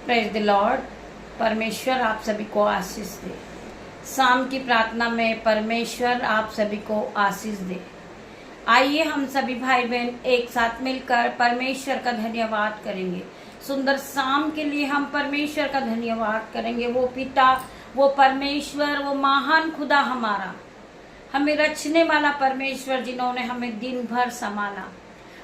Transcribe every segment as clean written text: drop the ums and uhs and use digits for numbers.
Praise the Lord. परमेश्वर आप सभी को आशीष दे। शाम की प्रार्थना में परमेश्वर आप सभी को आशीष दे। आइए हम सभी भाई बहन एक साथ मिलकर परमेश्वर का धन्यवाद करेंगे। सुंदर शाम के लिए हम परमेश्वर का धन्यवाद करेंगे। वो पिता, वो परमेश्वर, वो महान खुदा हमारा, हमें रचने वाला परमेश्वर, जिन्होंने हमें दिन भर संभाला।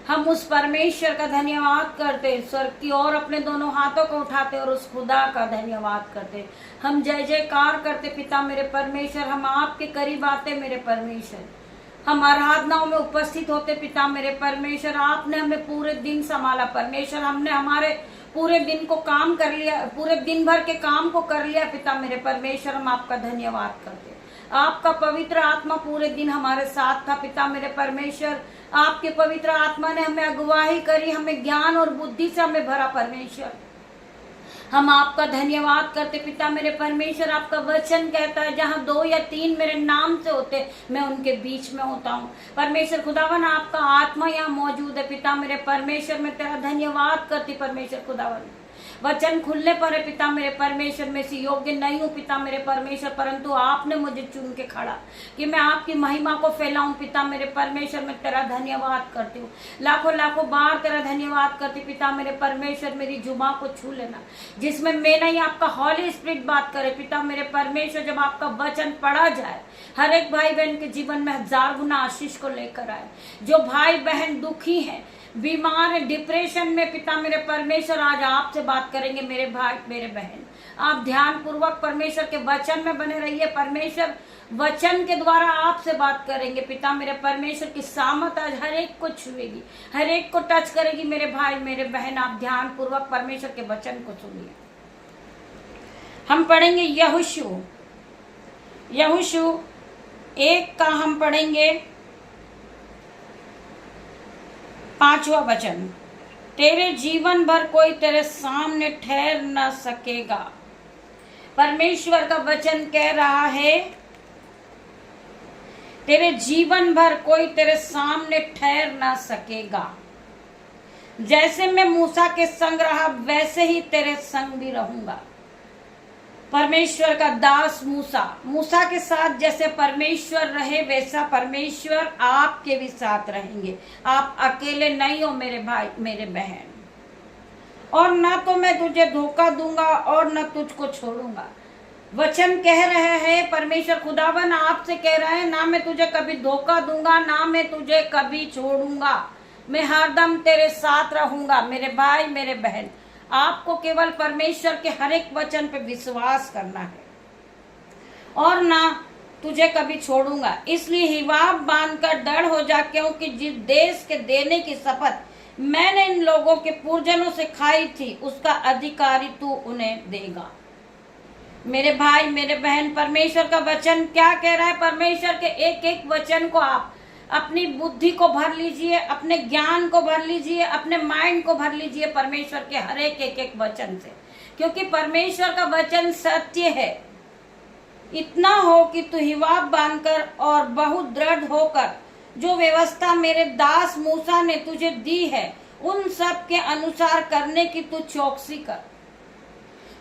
हम उस परमेश्वर का धन्यवाद करते, स्वर्ग की ओर अपने दोनों हाथों को उठाते और उस खुदा का धन्यवाद करते। हम जय जयकार करते, पिता मेरे परमेश्वर, हम आपके करीब आते मेरे परमेश्वर। हम आराधनाओं में उपस्थित होते पिता मेरे परमेश्वर। आपने हमें पूरे दिन संभाला परमेश्वर। हमने हमारे पूरे दिन को काम कर लिया, पूरे दिन भर के काम को कर लिया पिता मेरे परमेश्वर। हम आपका धन्यवाद करते। आपका पवित्र आत्मा पूरे दिन हमारे साथ था पिता मेरे परमेश्वर। आपके पवित्र आत्मा ने हमें अगुवाई करी, हमें ज्ञान और बुद्धि से हमें भरा परमेश्वर। हम आपका धन्यवाद करते पिता मेरे परमेश्वर। आपका वचन कहता है, जहाँ 2 या 3 मेरे नाम से होते, मैं उनके बीच में होता हूँ। परमेश्वर खुदावन, आपका आत्मा यहाँ मौजूद है पिता मेरे परमेश्वर। मैं तेरा धन्यवाद करती परमेश्वर खुदावन। वचन खुलने पर है पिता मेरे परमेश्वर। मैं इसी योग्य नहीं हूँ पिता मेरे परमेश्वर, परंतु आपने मुझे चुन के खड़ा कि मैं आपकी महिमा को फैलाऊं पिता मेरे परमेश्वर। मैं तेरा धन्यवाद करती हूँ, लाखों लाखों बार तेरा धन्यवाद करती पिता मेरे परमेश्वर। मेरी जुबान को छू लेना, जिसमें मैं नहीं आपका हॉली स्पिरिट बात करे पिता मेरे परमेश्वर। जब आपका वचन पढ़ा जाए, हर एक भाई बहन के जीवन में 1000 गुना आशीष को लेकर आए। जो भाई बहन दुखी है, बीमार है, डिप्रेशन में पिता मेरे परमेश्वर, आज आपसे बात करेंगे मेरे भाई मेरे बहन। आप ध्यान पूर्वक परमेश्वर के वचन में बने रहिए। परमेश्वर वचन के द्वारा आपसे बात करेंगे पिता मेरे परमेश्वर। की सामत आज हर एक को छुएगी, हर एक को टच करेगी मेरे भाई मेरे बहन। आप ध्यान पूर्वक परमेश्वर के वचन को सुनिए। हम पढ़ेंगे यहोशू 1 का हम पढ़ेंगे 5वां वचन। तेरे जीवन भर कोई तेरे सामने ठहर न सकेगा। परमेश्वर का वचन कह रहा है, तेरे जीवन भर कोई तेरे सामने ठहर न सकेगा। जैसे मैं मूसा के संग रहा, वैसे ही तेरे संग भी रहूंगा। परमेश्वर का दास मूसा के साथ जैसे परमेश्वर रहे, वैसा परमेश्वर आपके भी साथ रहेंगे। आप अकेले नहीं हो मेरे भाई मेरे बहन। और ना तो मैं तुझे धोखा दूंगा और न तुझको छोड़ूंगा। वचन कह रहे हैं परमेश्वर खुदावन आपसे कह रहे हैं, ना मैं तुझे कभी धोखा दूंगा, ना मैं तुझे कभी छोड़ूंगा। मैं हरदम तेरे साथ रहूंगा मेरे भाई मेरे बहन। आपको केवल परमेश्वर के हर एक वचन पे विश्वास करना है, और ना तुझे कभी छोड़ूंगा। इसलिए हिवाब बांधकर दृढ़ हो जा, क्योंकि जिस देश के देने की शपथ मैंने इन लोगों के पूर्वजों से खाई थी, उसका अधिकारी तू उन्हें देगा। मेरे भाई मेरे बहन, परमेश्वर का वचन क्या कह रहा है? परमेश्वर के एक एक वचन को आप अपनी बुद्धि को भर लीजिए, अपने ज्ञान को भर लीजिए, अपने माइंड को भर लीजिए परमेश्वर के हर एक एक वचन से, क्योंकि परमेश्वर का वचन सत्य है। इतना हो कि तू हिवाब बांधकर और बहुत दृढ़ होकर जो व्यवस्था मेरे दास मूसा ने तुझे दी है, उन सब के अनुसार करने की तू चौकसी कर।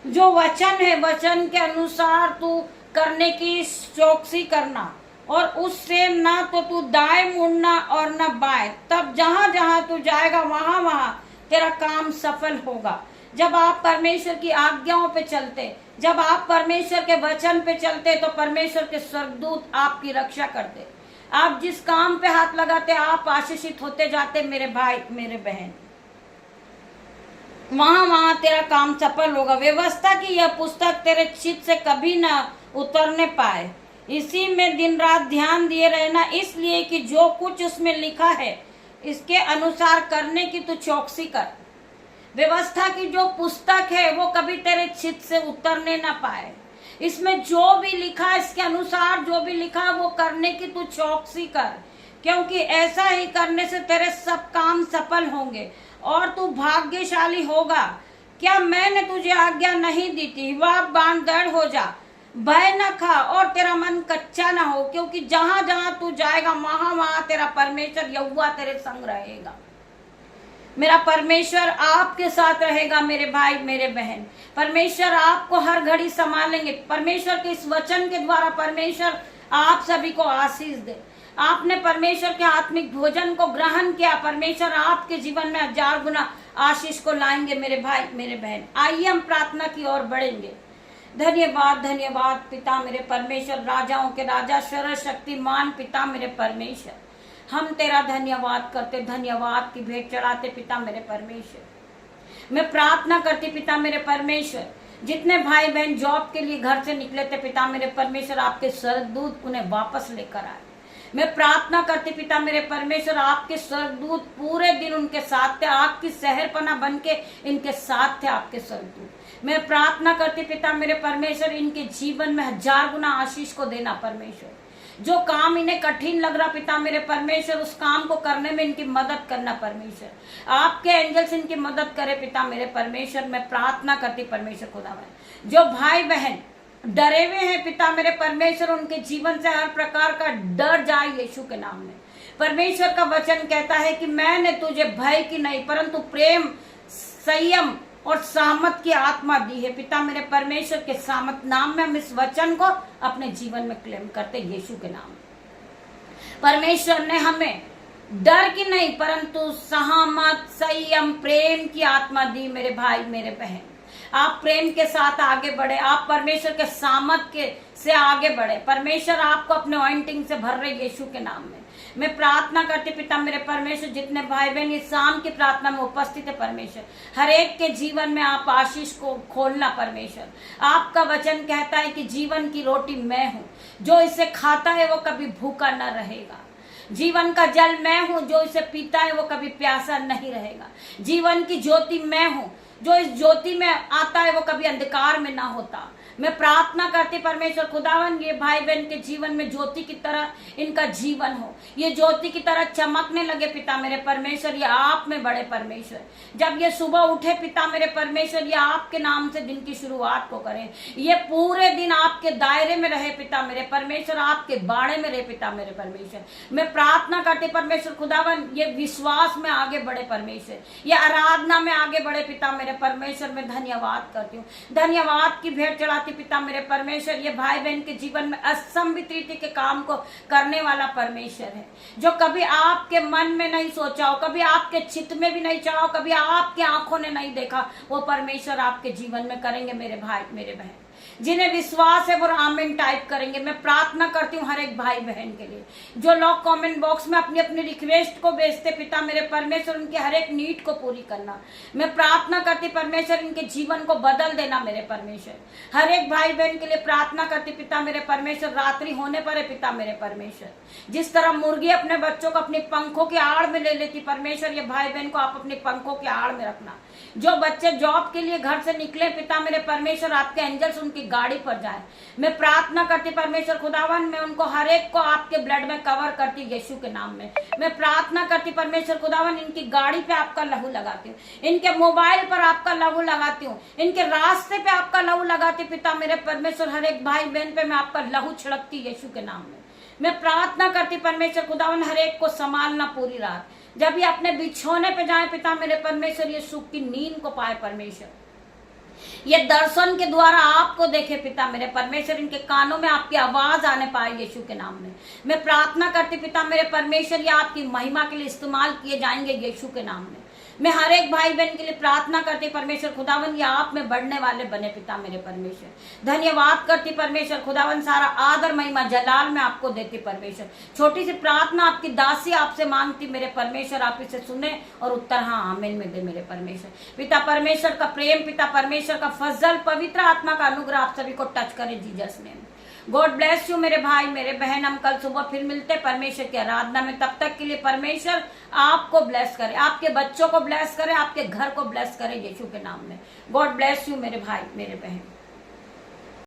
जो वचन है, वचन के अनुसार तू करने की चौकसी करना, और उससे ना तो तू दाएं मुड़ना और ना बाएं। तब जहां जहां तू जाएगा, वहां वहां तेरा काम सफल होगा। जब आप परमेश्वर की आज्ञाओं पे चलते, जब आप परमेश्वर के वचन पे चलते, तो परमेश्वर के स्वर्गदूत आपकी रक्षा करते। आप जिस काम पे हाथ लगाते, आप आशीषित होते जाते मेरे भाई मेरे बहन। वहां वहां तेरा काम सफल होगा। व्यवस्था की यह पुस्तक तेरे चित्त से कभी ना उतरने पाए। इसी में दिन रात ध्यान दिए रहना, इसलिए कि जो कुछ उसमें लिखा है, इसके अनुसार करने की तू चौकसी कर। व्यवस्था की जो पुस्तक है, वो कभी तेरे चित्त से उतरने ना पाए। इसमें जो भी लिखा है, इसके अनुसार जो भी लिखा है, वो करने की तू चौकसी कर, क्योंकि ऐसा ही करने से तेरे सब काम सफल होंगे और तू भाग्यशाली होगा। क्या मैंने तुझे आज्ञा नहीं दी थी? हिवाब बांध दृढ़ हो जा, भय न खा और तेरा मन कच्चा ना हो, क्योंकि जहां जहां तू जाएगा, वहां वहां तेरा परमेश्वर यहोवा तेरे संग रहेगा। मेरा परमेश्वर आपके साथ रहेगा मेरे भाई मेरे बहन। परमेश्वर आपको हर घड़ी संभालेंगे। परमेश्वर के इस वचन के द्वारा परमेश्वर आप सभी को आशीष दे। आपने परमेश्वर के आत्मिक भोजन को ग्रहण किया, परमेश्वर आपके जीवन में 1000 गुना आशीष को लाएंगे मेरे भाई मेरे बहन। आइए हम प्रार्थना की ओर बढ़ेंगे। धन्यवाद धन्यवाद पिता मेरे परमेश्वर, राजाओं के राजा, सर्वशक्तिमान पिता मेरे परमेश्वर, हम तेरा धन्यवाद करते, धन्यवाद की भेंट चढ़ाते पिता मेरे परमेश्वर। मैं प्रार्थना करती पिता मेरे परमेश्वर, जितने भाई बहन जॉब के लिए घर से निकले थे पिता मेरे परमेश्वर, आपके स्वर्गदूत उन्हें वापस लेकर आए। मैं प्रार्थना करती पिता मेरे परमेश्वर, आपके स्वर्गदूत पूरे दिन उनके साथ थे, आपकी शहरपना बन के इनके साथ थे आपके स्वर्गदूत। मैं प्रार्थना करती पिता मेरे परमेश्वर, इनके जीवन में 1000 गुना आशीष को देना परमेश्वर। जो काम इन्हें कठिन लग रहा पिता मेरे परमेश्वर, उस काम को करने में इनकी मदद करना परमेश्वर। आपके एंजल्स इनकी मदद करे पिता मेरे परमेश्वर। मैं प्रार्थना करती परमेश्वर खुदावन, जो भाई बहन डरे हुए हैं पिता मेरे परमेश्वर, उनके जीवन से हर प्रकार का डर जाए यीशु के नाम में। परमेश्वर का वचन कहता है कि मैंने तुझे भय की नहीं परंतु प्रेम, संयम और सामत की आत्मा दी है। पिता मेरे परमेश्वर के सामत नाम में हम इस वचन को अपने जीवन में क्लेम करते यीशु के नाम में। परमेश्वर ने हमें डर की नहीं परंतु सहमत, संयम, प्रेम की आत्मा दी मेरे भाई मेरे बहन। आप प्रेम के साथ आगे बढ़े, आप परमेश्वर के सामर्थ्य से आगे बढ़े। परमेश्वर आपको अपने ऑइंटिंग से भर रहे यीशु के नाम में। मैं प्रार्थना करती पिता मेरे परमेश्वर, जितने भाई बहन इस शाम की प्रार्थना में उपस्थित है परमेश्वर, हर एक के जीवन में आप आशीष को खोलना परमेश्वर। आपका वचन कहता है कि जीवन की रोटी मैं हूँ, जो इसे खाता है वो कभी भूखा न रहेगा। जीवन का जल मैं हूँ, जो इसे पीता है वो कभी प्यासा नहीं रहेगा। जीवन की ज्योति मैं हूँ, जो इस ज्योति में आता है वो कभी अंधकार में ना होता। मैं प्रार्थना करती परमेश्वर खुदावन, ये भाई बहन के जीवन में ज्योति की तरह इनका जीवन हो, ये ज्योति की तरह चमकने लगे पिता मेरे परमेश्वर। ये आप में बड़े परमेश्वर, जब ये सुबह उठे पिता मेरे परमेश्वर, ये आपके नाम से दिन की शुरुआत को करें। ये पूरे दिन आपके दायरे में रहे पिता मेरे परमेश्वर, आपके बाड़े में रहे पिता मेरे परमेश्वर। मैं प्रार्थना करती परमेश्वर खुदावन, ये विश्वास में आगे बढ़े परमेश्वर, ये आराधना में आगे बढ़े पिता मेरे परमेश्वर। मैं धन्यवाद करती हूँ, धन्यवाद की भेंट चढ़ाती पिता मेरे परमेश्वर। ये भाई बहन के जीवन में असंभित रीति के काम को करने वाला परमेश्वर है, जो कभी आपके मन में नहीं सोचा हो, कभी आपके चित्त में भी नहीं चढ़ा हो, कभी आपकी आंखों ने नहीं देखा, वो परमेश्वर आपके जीवन में करेंगे मेरे भाई मेरे बहन। जिन्हें विश्वास है वो आमीन टाइप करेंगे। मैं प्रार्थना करती हूँ हर एक भाई बहन के लिए, जो लोग कमेंट बॉक्स में अपनी अपनी रिक्वेस्ट को भेजते पिता मेरे परमेश्वर, उनके हर एक नीड को पूरी करना। मैं प्रार्थना करती परमेश्वर, इनके जीवन को बदल देना मेरे परमेश्वर। हर एक भाई बहन के लिए प्रार्थना करती पिता मेरे परमेश्वर, रात्रि होने पर है पिता मेरे परमेश्वर, जिस तरह मुर्गी अपने बच्चों को अपने पंखों की आड़ में ले लेती परमेश्वर, ये भाई बहन को आप अपने पंखों की आड़ में रखना। जो बच्चे जॉब के लिए घर से निकले पिता मेरे परमेश्वर, आपके एंजल्स उनकी गाड़ी पर जाए। मैं प्रार्थना करती परमेश्वर खुदावन, मैं उनको हर एक को आपके ब्लड में कवर करती यीशु के नाम में। मैं प्रार्थना करती परमेश्वर खुदावन, इनकी गाड़ी पे आपका लहू लगाती हूँ, इनके मोबाइल पर आपका लहू लगाती हूँ, इनके रास्ते पे आपका लहू लगाती पिता मेरे परमेश्वर। हर एक भाई बहन पे मैं आपका लहू छिड़कती यीशु के नाम में। मैं प्रार्थना करती परमेश्वर खुदावन, हर एक को संभालना पूरी रात, जब ये अपने बिछौने पे जाए पिता मेरे परमेश्वर, ये सुख की नींद को पाए परमेश्वर, ये दर्शन के द्वारा आपको देखे पिता मेरे परमेश्वर, इनके कानों में आपकी आवाज आने पाए यीशु के नाम में। मैं प्रार्थना करती पिता मेरे परमेश्वर, ये आपकी महिमा के लिए इस्तेमाल किए जाएंगे यीशु के नाम में। मैं हर एक भाई बहन के लिए प्रार्थना करती परमेश्वर खुदावन, ये आप में बढ़ने वाले बने पिता मेरे परमेश्वर। धन्यवाद करती परमेश्वर खुदावन, सारा आदर महिमा जलाल में आपको देती परमेश्वर। छोटी सी प्रार्थना आपकी दासी आपसे मांगती मेरे परमेश्वर, आप इसे सुने और उत्तर हाँ आमीन में दे मेरे परमेश्वर। पिता परमेश्वर का प्रेम, पिता परमेश्वर का फजल, पवित्र आत्मा का अनुग्रह आप सभी को टच करे Jesus name. God bless you मेरे भाई मेरे बहन। हम कल सुबह फिर मिलते परमेश्वर की आराधना में। तब तक के लिए परमेश्वर आपको ब्लेस करे, आपके बच्चों को ब्लेस करे, आपके घर को ब्लेस करे यीशु के नाम में। गॉड ब्लेस यू मेरे भाई मेरे बहन।